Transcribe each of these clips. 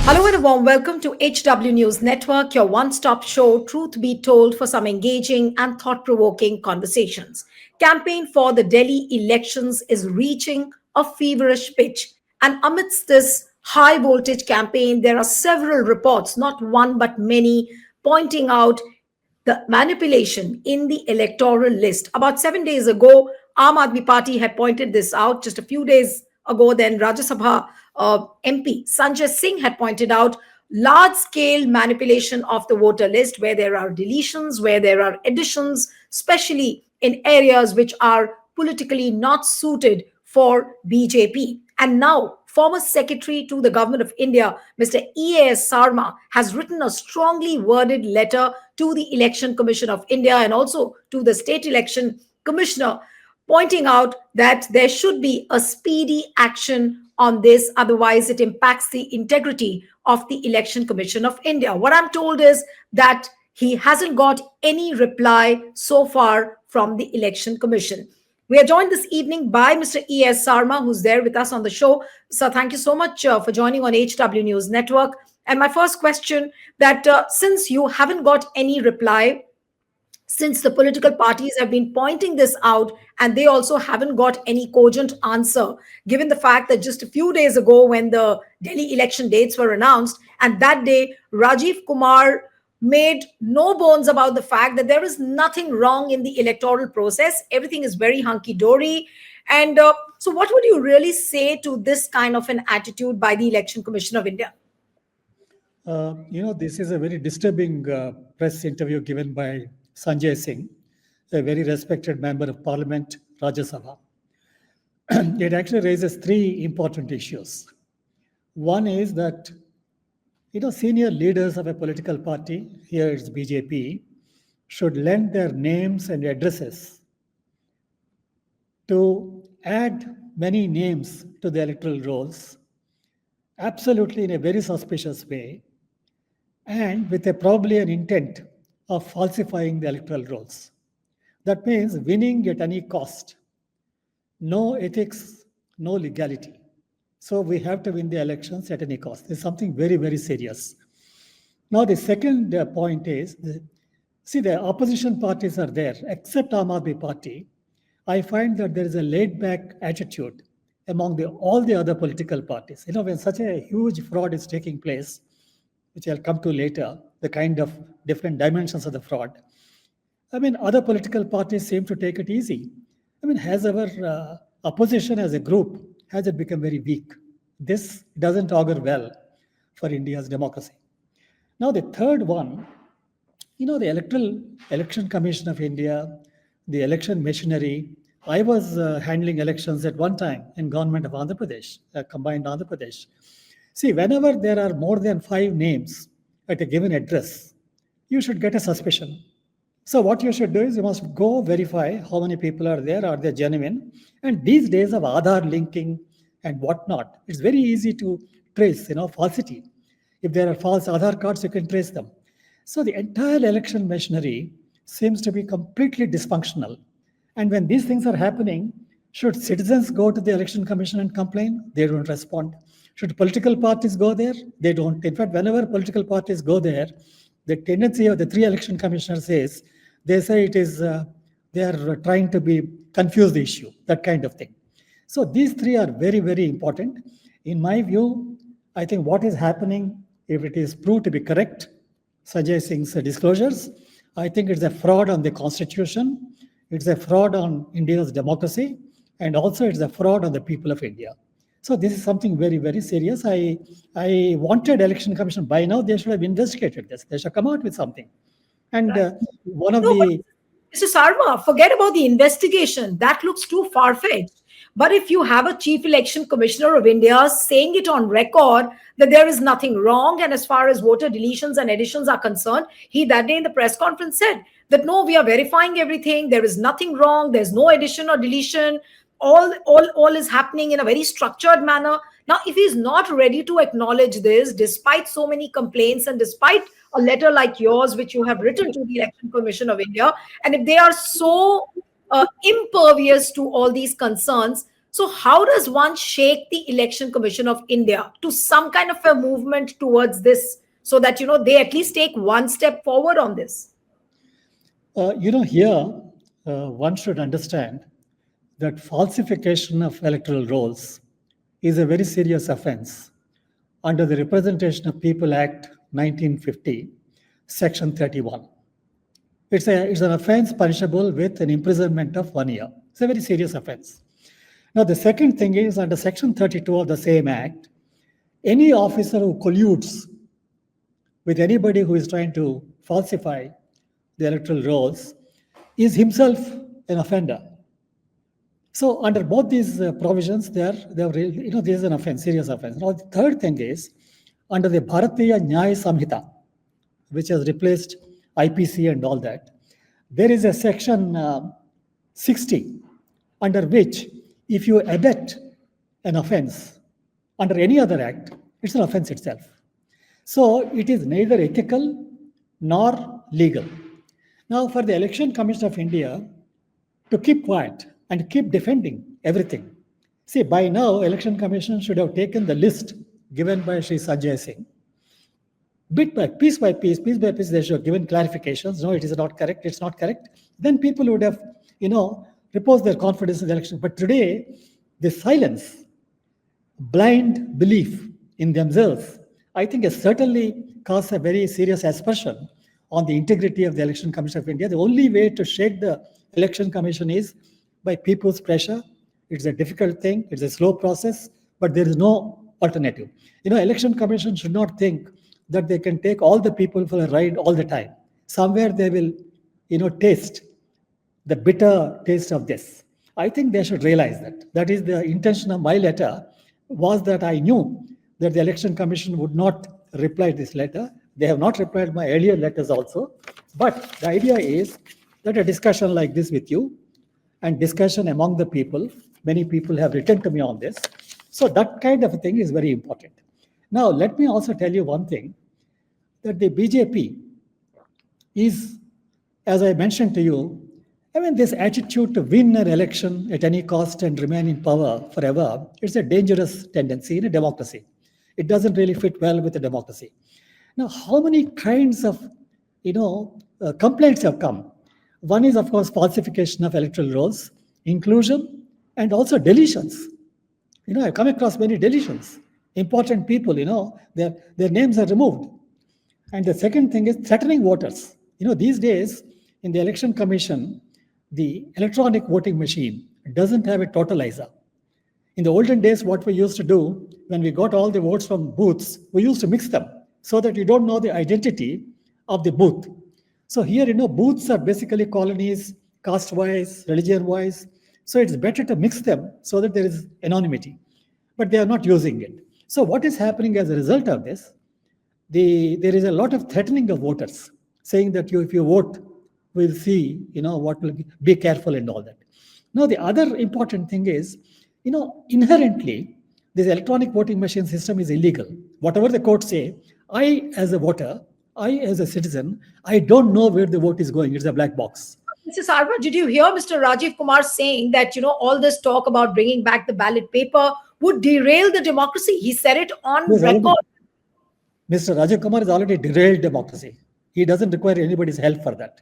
Hello and a warm welcome to HW News Network, your one stop show, truth be told, for some engaging and thought provoking conversations. Campaign for the Delhi elections is reaching a feverish pitch. And amidst this high voltage campaign, there are several reports, not one but many, pointing out the manipulation in the electoral list. About 7 days ago, Aam Aadmi Party had pointed this out. Just a few days ago, then Rajya Sabha MP Sanjay Singh had pointed out large scale manipulation of the voter list where there are deletions, where there are additions, especially in areas which are politically not suited for BJP. And now, former Secretary to the Government of India, Mr. EAS Sarma, has written a strongly worded letter to the Election Commission of India and also to the State Election Commissioner, pointing out that there should be a speedy action on this, otherwise it impacts the integrity of the Election Commission of India. What I'm told is that he hasn't got any reply so far from the Election Commission. We are joined this evening by Mr. EAS Sarma, who's there with us on the show. So thank you so much for joining on HW News Network. And my first question, that since you haven't got any reply, since the political parties have been pointing this out and they also haven't got any cogent answer, given the fact that just a few days ago when the Delhi election dates were announced, and that day Rajiv Kumar made no bones about the fact that there is nothing wrong in the electoral process, everything is very hunky-dory. And so what would you really say to this kind of an attitude by the Election Commission of India? This is a very disturbing press interview given by Sanjay Singh, a very respected member of Parliament, Rajya Sabha. It actually raises three important issues. One is that, senior leaders of a political party, here it's BJP, should lend their names and addresses to add many names to the electoral rolls, absolutely in a very suspicious way, and with probably an intent of falsifying the electoral rolls. That means winning at any cost. No ethics, no legality. So we have to win the elections at any cost. It's something very, very serious. Now the second point is, the opposition parties are there, except Aam Aadmi Party. I find that there is a laid-back attitude among all the other political parties. When such a huge fraud is taking place, which I'll come to later, the kind of different dimensions of the fraud. Other political parties seem to take it easy. Has our opposition as a group, has it become very weak? This doesn't augur well for India's democracy. Now, the third one, the Election Commission of India, the election machinery. I was handling elections at one time in government of Andhra Pradesh, combined Andhra Pradesh. See, whenever there are more than 5 names at a given address, you should get a suspicion. So what you should do is you must go verify how many people are there, are they genuine? And these days of Aadhaar linking and whatnot, it's very easy to trace, falsity. If there are false Aadhaar cards, you can trace them. So the entire election machinery seems to be completely dysfunctional. And when these things are happening, should citizens go to the Election Commission and complain? They don't respond. Should political parties go there? They don't. In fact, whenever political parties go there, the tendency of the 3 election commissioners is, they say it is, they are trying to confuse the issue, that kind of thing. So these 3 are very, very important. In my view, I think what is happening, if it is proved to be correct, Sanjay Singh's disclosures, I think it's a fraud on the constitution, it's a fraud on India's democracy, and also it's a fraud on the people of India. So this is something very, very serious. I wanted Election Commission by now, they should have investigated this. They should come out with something. And one of the... Mr. Sarma, forget about the investigation. That looks too far-fetched. But if you have a Chief Election Commissioner of India saying it on record that there is nothing wrong, and as far as voter deletions and additions are concerned, he that day in the press conference said that no, we are verifying everything. There is nothing wrong. There's no addition or deletion. All is happening in a very structured manner. Now, if he's not ready to acknowledge this, despite so many complaints and despite a letter like yours, which you have written to the Election Commission of India, and if they are so impervious to all these concerns, So, how does one shake the Election Commission of India to some kind of a movement towards this so that, they at least take one step forward on this? Here one should understand that falsification of electoral rolls is a very serious offense under the Representation of People Act 1950, Section 31. It's an offense punishable with an imprisonment of 1 year. It's a very serious offense. Now, the second thing is under Section 32 of the same Act, any officer who colludes with anybody who is trying to falsify the electoral rolls is himself an offender. So under both these provisions, there is an offense, serious offense. Now the third thing is under the Bharatiya Nyaya Samhita, which has replaced IPC and all that, there is a section 60 under which if you abet an offense under any other act, it's an offense itself. So it is neither ethical nor legal. Now, for the Election Commission of India to keep quiet and keep defending everything. See, by now, Election Commission should have taken the list given by Sri Sanjay Singh. Bit by piece, they should have given clarifications. No, it is not correct, it's not correct. Then people would have, reposed their confidence in the election. But today, the silence, blind belief in themselves, I think has certainly caused a very serious aspersion on the integrity of the Election Commission of India. The only way to shake the Election Commission is by people's pressure. It's a difficult thing, it's a slow process, but there is no alternative. Election Commission should not think that they can take all the people for a ride all the time. Somewhere they will, taste the bitter taste of this. I think they should realize that. That is the intention of my letter, was that I knew that the Election Commission would not reply this letter. They have not replied my earlier letters also. But the idea is that a discussion like this with you and discussion among the people, many people have written to me on this. So that kind of a thing is very important. Now, let me also tell you one thing, that the BJP is, as I mentioned to you, this attitude to win an election at any cost and remain in power forever, it's a dangerous tendency in a democracy. It doesn't really fit well with a democracy. Now, how many kinds of, complaints have come? One is, of course, falsification of electoral rolls, inclusion, and also deletions. I've come across many deletions. Important people, their names are removed. And the second thing is threatening voters. These days, in the Election Commission, the electronic voting machine doesn't have a totalizer. In the olden days, what we used to do, when we got all the votes from booths, we used to mix them so that you don't know the identity of the booth. So here, booths are basically colonies, caste-wise, religion-wise. So it's better to mix them so that there is anonymity. But they are not using it. So what is happening as a result of this? There is a lot of threatening of voters, saying that if you vote, we'll see, what will be careful and all that. Now, the other important thing is, inherently, this electronic voting machine system is illegal. Whatever the courts say, I, as a voter, I, as a citizen, I don't know where the vote is going. It's a black box. Mr. Sarma, did you hear Mr. Rajiv Kumar saying that, all this talk about bringing back the ballot paper would derail the democracy? He said it on record. Mr. Rajiv Kumar has already derailed democracy. He doesn't require anybody's help for that.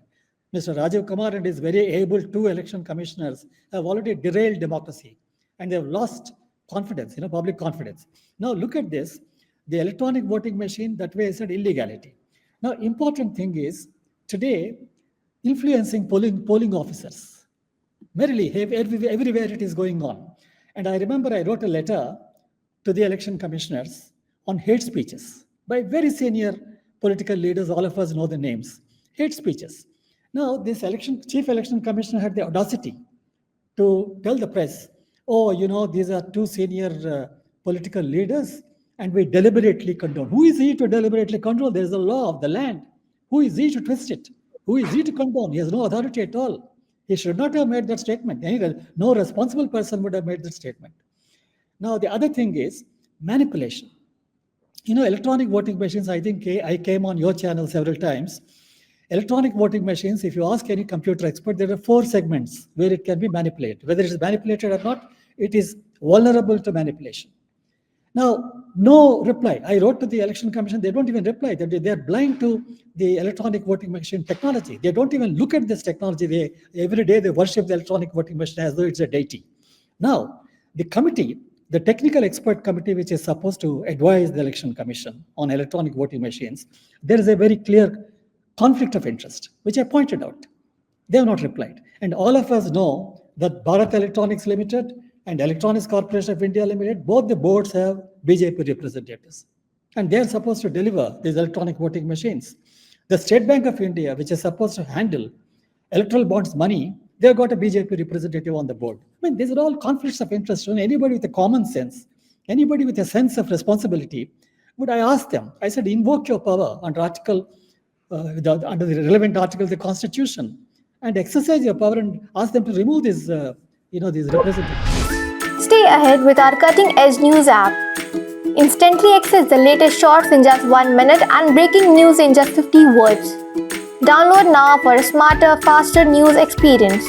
Mr. Rajiv Kumar and his very able two election commissioners have already derailed democracy, and they've lost confidence, public confidence. Now look at this. The electronic voting machine, that way I said illegality. Now, important thing is, today, influencing polling officers. Merrily, everywhere it is going on. And I remember I wrote a letter to the election commissioners on hate speeches by very senior political leaders. All of us know the names. Hate speeches. Now, this chief election commissioner had the audacity to tell the press, these are two senior political leaders, and we deliberately condone. Who is he to deliberately condone? There is a law of the land. Who is he to twist it? Who is he to condone? He has no authority at all. He should not have made that statement. No responsible person would have made that statement. Now, the other thing is manipulation. Electronic voting machines, I think I came on your channel several times. Electronic voting machines, if you ask any computer expert, there are 4 segments where it can be manipulated. Whether it is manipulated or not, it is vulnerable to manipulation. Now, no reply. I wrote to the Election Commission, they don't even reply. They're blind to the electronic voting machine technology. They don't even look at this technology. Every day they worship the electronic voting machine as though it's a deity. Now, the committee, the technical expert committee, which is supposed to advise the Election Commission on electronic voting machines, there is a very clear conflict of interest, which I pointed out. They have not replied. And all of us know that Bharat Electronics Limited and Electronics Corporation of India Limited, both the boards have BJP representatives. And they are supposed to deliver these electronic voting machines. The State Bank of India, which is supposed to handle electoral bonds money, they've got a BJP representative on the board. I mean, these are all conflicts of interest. And anybody with a common sense, anybody with a sense of responsibility, would I ask them, I said, invoke your power under under the relevant article of the Constitution and exercise your power and ask them to remove these representatives. Stay ahead with our cutting-edge news app. Instantly access the latest shorts in just 1 minute and breaking news in just 50 words. Download now for a smarter, faster news experience.